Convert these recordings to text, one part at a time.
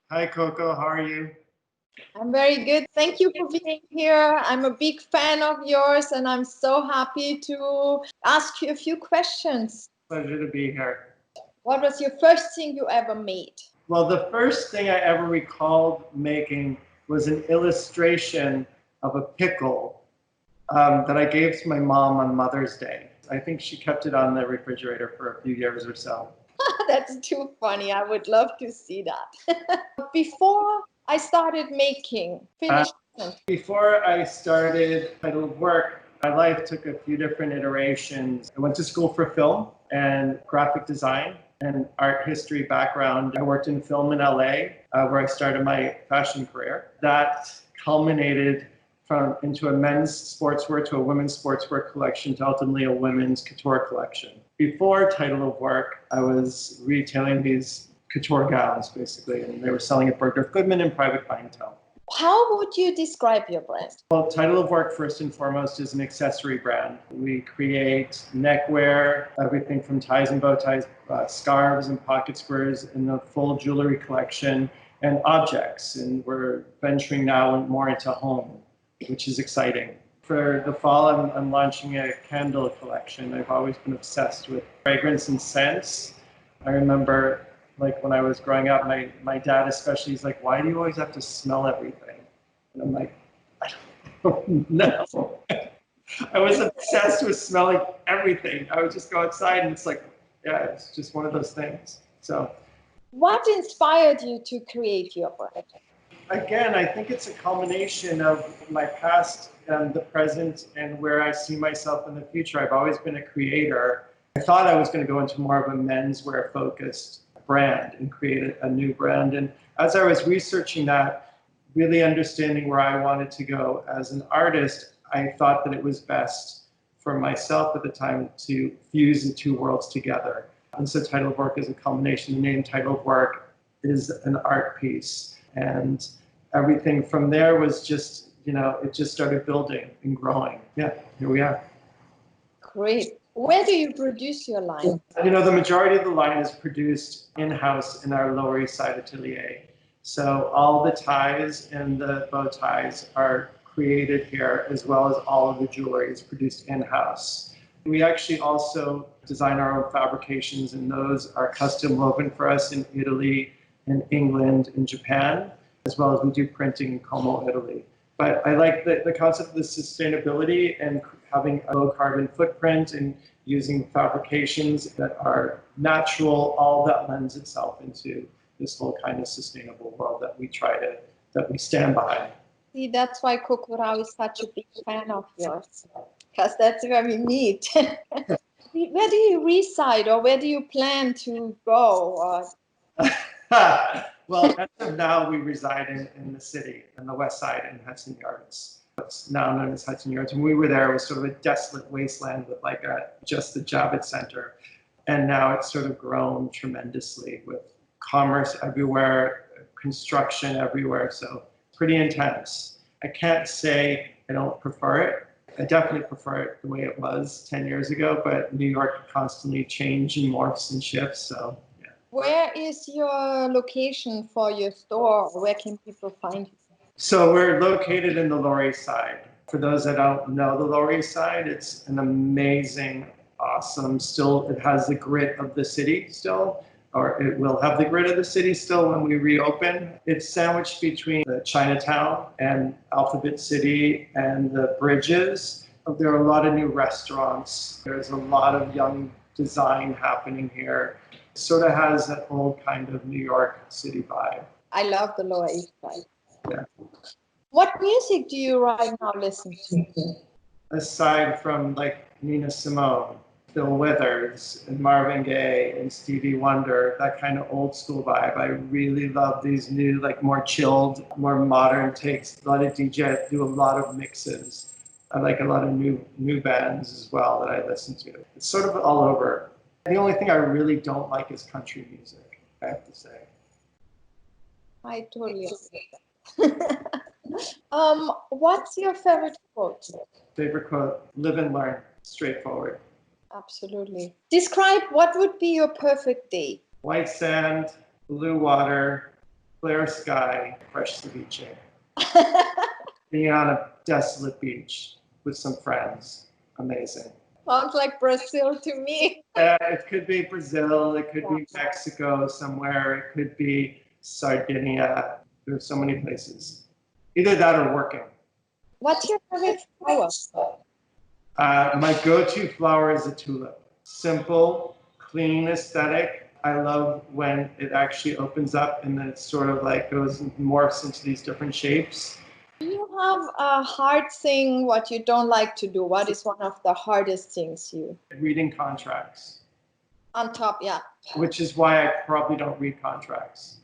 Hi, Coco. How are you? I'm very good. Thank you for being here. I'm a big fan of yours, and I'm so happy to ask you a few questions. Pleasure to be here. What was your first thing you ever made? Well, the first thing I ever recalled making was an illustration of a pickle that I gave to my mom on Mother's Day. I think she kept it on the refrigerator for a few years or so. That's too funny. I would love to see that. Before I started making, finish. Before I started Untitled Work, my life took a few different iterations. I went to school for film and graphic design and art history background. I worked in film in LA, where I started my fashion career. That culminated into a men's sportswear to a women's sportswear collection to ultimately a women's couture collection. Before Title of Work, I was retailing these couture gowns, basically, and they were selling at Bergdorf Goodman and private clientele. How would you describe your brand? Well, Title of Work, first and foremost, is an accessory brand. We create neckwear, everything from ties and bow ties, scarves and pocket squares, and the full jewelry collection, and objects. And we're venturing now more into home, which is exciting. For the fall, I'm launching a candle collection. I've always been obsessed with fragrance and scents. I remember, like, when I was growing up, my dad especially, he's like, why do you always have to smell everything? And I'm like, I don't know. I was obsessed with smelling everything. I would just go outside and it's like, yeah, it's just one of those things. So, what inspired you to create your brand? Again, I think it's a culmination of my past and the present and where I see myself in the future. I've always been a creator. I thought I was going to go into more of a menswear focused brand and create a new brand. And as I was researching that, really understanding where I wanted to go as an artist, I thought that it was best for myself at the time to fuse the two worlds together. And so Title of Work is a culmination. The name Title of Work is an art piece. And everything from there was just, it just started building and growing. Yeah, here we are. Great. Where do you produce your line? The majority of the line is produced in-house in our Lower East Side atelier. So all the ties and the bow ties are created here, as well as all of the jewelry is produced in-house. We actually also design our own fabrications, and those are custom woven for us in Italy, in England, in Japan, as well as we do printing in Como, Italy. But I like the concept of the sustainability and having a low carbon footprint and using fabrications that are natural. All that lends itself into this whole kind of sustainable world that we stand behind. See, that's why COCORAU is such a big fan of yours, because that's very neat. Where do you reside, or where do you plan to go? Well, as of now, we reside in the city, in the west side in Hudson Yards. It's now known as Hudson Yards. When we were there, it was sort of a desolate wasteland with just the Javits Center. And now it's sort of grown tremendously with commerce everywhere, construction everywhere. So pretty intense. I can't say I don't prefer it. I definitely prefer it the way it was 10 years ago, but New York constantly changes and morphs and shifts. So where is your location for your store? Where can people find you? So we're located in the Lower East Side. For those that don't know the Lower East Side, it's an amazing, awesome, it has the grit of the city still, or it will have the grit of the city still when we reopen. It's sandwiched between the Chinatown and Alphabet City and the bridges. There are a lot of new restaurants. There's a lot of young design happening here. It sort of has that old kind of New York City vibe. I love the Lower East Side. Yeah. What music do you right now listen to? Aside from like Nina Simone, Bill Withers, and Marvin Gaye, and Stevie Wonder, that kind of old school vibe, I really love these new, like more chilled, more modern takes. A lot of DJs do a lot of mixes. I like a lot of new bands as well that I listen to. It's sort of all over. The only thing I really don't like is country music, I have to say. I totally agree. What's your favorite quote? Favorite quote, live and learn, straightforward. Absolutely. Describe what would be your perfect day. White sand, blue water, clear sky, fresh ceviche. Being on a desolate beach with some friends. Amazing. Sounds like Brazil to me. It could be Brazil, it could be Mexico somewhere, it could be Sardinia. There's so many places. Either that or working. What's your favorite flower? My go-to flower is a tulip. Simple, clean aesthetic. I love when it actually opens up and then it sort of like goes and morphs into these different shapes. Do you have a hard thing what you don't like to do? What is one of the hardest things you? Reading contracts. On top, yeah. Which is why I probably don't read contracts.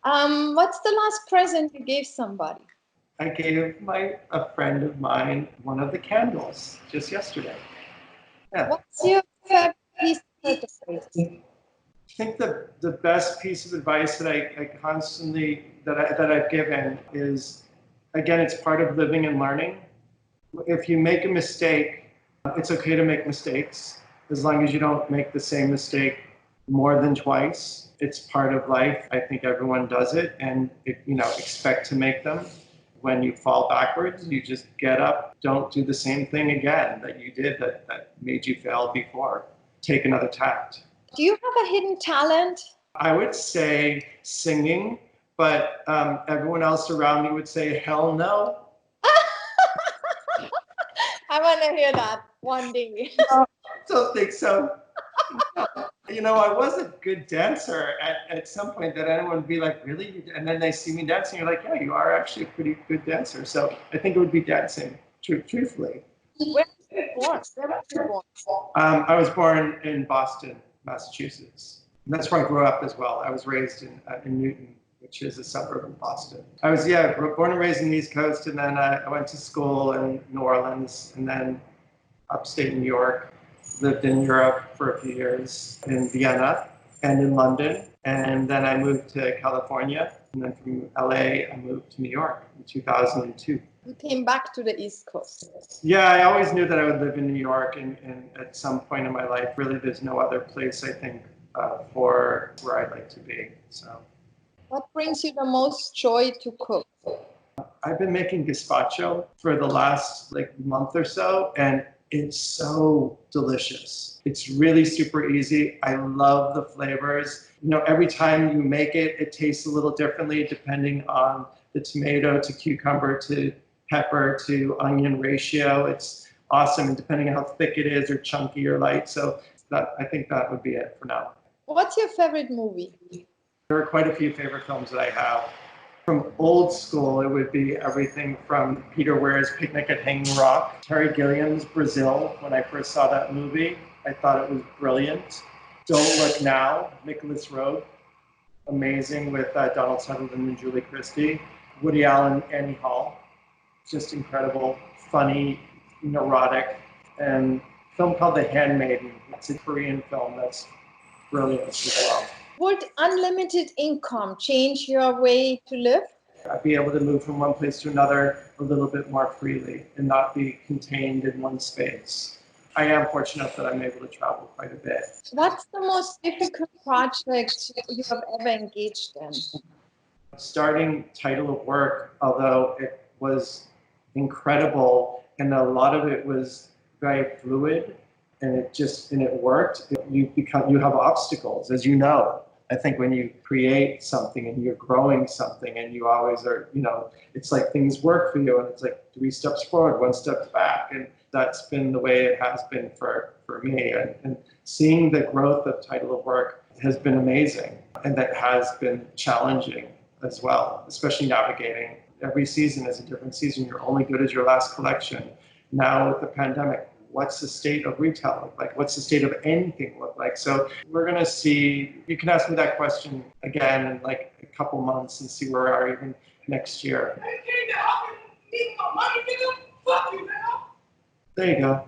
What's the last present you gave somebody? I gave a friend of mine one of the candles just yesterday. Yeah. What's your favorite piece of advice? I think the best piece of advice that I constantly that I've given is, again, it's part of living and learning. If you make a mistake, it's okay to make mistakes as long as you don't make the same mistake more than twice. It's part of life. I think everyone does it, and expect to make them. When you fall backwards, you just get up. Don't do the same thing again that you did that made you fail before. Take another tact. Do you have a hidden talent? I would say singing, but everyone else around me would say, hell no. I want to hear that one day. No, I don't think so. I was a good dancer at some point that anyone would be like, really? And then they see me dancing, you're like, yeah, you are actually a pretty good dancer. So I think it would be dancing, truthfully. Where were you born? Where were you born? I was born in Boston, Massachusetts. And that's where I grew up as well. I was raised in Newton, which is a suburb of Boston. I was, born and raised in the East Coast, and then I went to school in New Orleans, and then upstate New York. Lived in Europe for a few years, in Vienna and in London. And then I moved to California. And then from LA, I moved to New York in 2002. You came back to the East Coast. Yeah, I always knew that I would live in New York. And at some point in my life, really, there's no other place, I think, for where I'd like to be. So, what brings you the most joy to cook? I've been making gazpacho for the last month or so, and it's so delicious. It's really super easy. I love the flavors. Every time you make it, it tastes a little differently depending on the tomato to cucumber to pepper to onion ratio. It's awesome, and depending on how thick it is or chunky or light. So I think that would be it for now. What's your favorite movie? There are quite a few favorite films that I have. From old school, it would be everything from Peter Weir's Picnic at Hanging Rock, Terry Gilliam's Brazil. When I first saw that movie, I thought it was brilliant. Don't Look Now, Nicholas Roeg, amazing with Donald Sutherland and Julie Christie. Woody Allen, Annie Hall, just incredible, funny, neurotic, and a film called The Handmaiden. It's a Korean film that's brilliant as well. Would unlimited income change your way to live? I'd be able to move from one place to another a little bit more freely and not be contained in one space. I am fortunate that I'm able to travel quite a bit. What's the most difficult project you have ever engaged in? Starting Title of Work, although it was incredible and a lot of it was very fluid and it worked, you have obstacles, as you know. I think when you create something and you're growing something and you always are, it's like things work for you and it's like 3 steps forward, 1 step back. And that's been the way it has been for me. And seeing the growth of Title of Work has been amazing. And that has been challenging as well, especially navigating. Every season is a different season. You're only good as your last collection. Now with the pandemic, what's the state of retail look like? What's the state of anything look like? So we're going to see, you can ask me that question again in a couple months and see where we are even next year. There you go.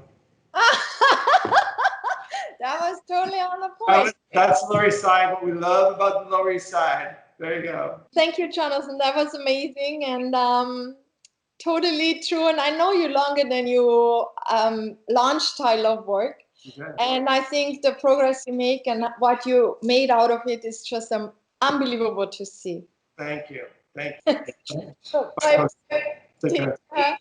That was totally on the point. That's Lower East Side, what we love about the Lower East Side. There you go. Thank you, Jonathan. That was amazing and totally true. And I know you longer than you launched Title of Work. Okay. And I think the progress you make and what you made out of it is just unbelievable to see. Thank you. Thank you. So, Bye, Coach. Take did, care.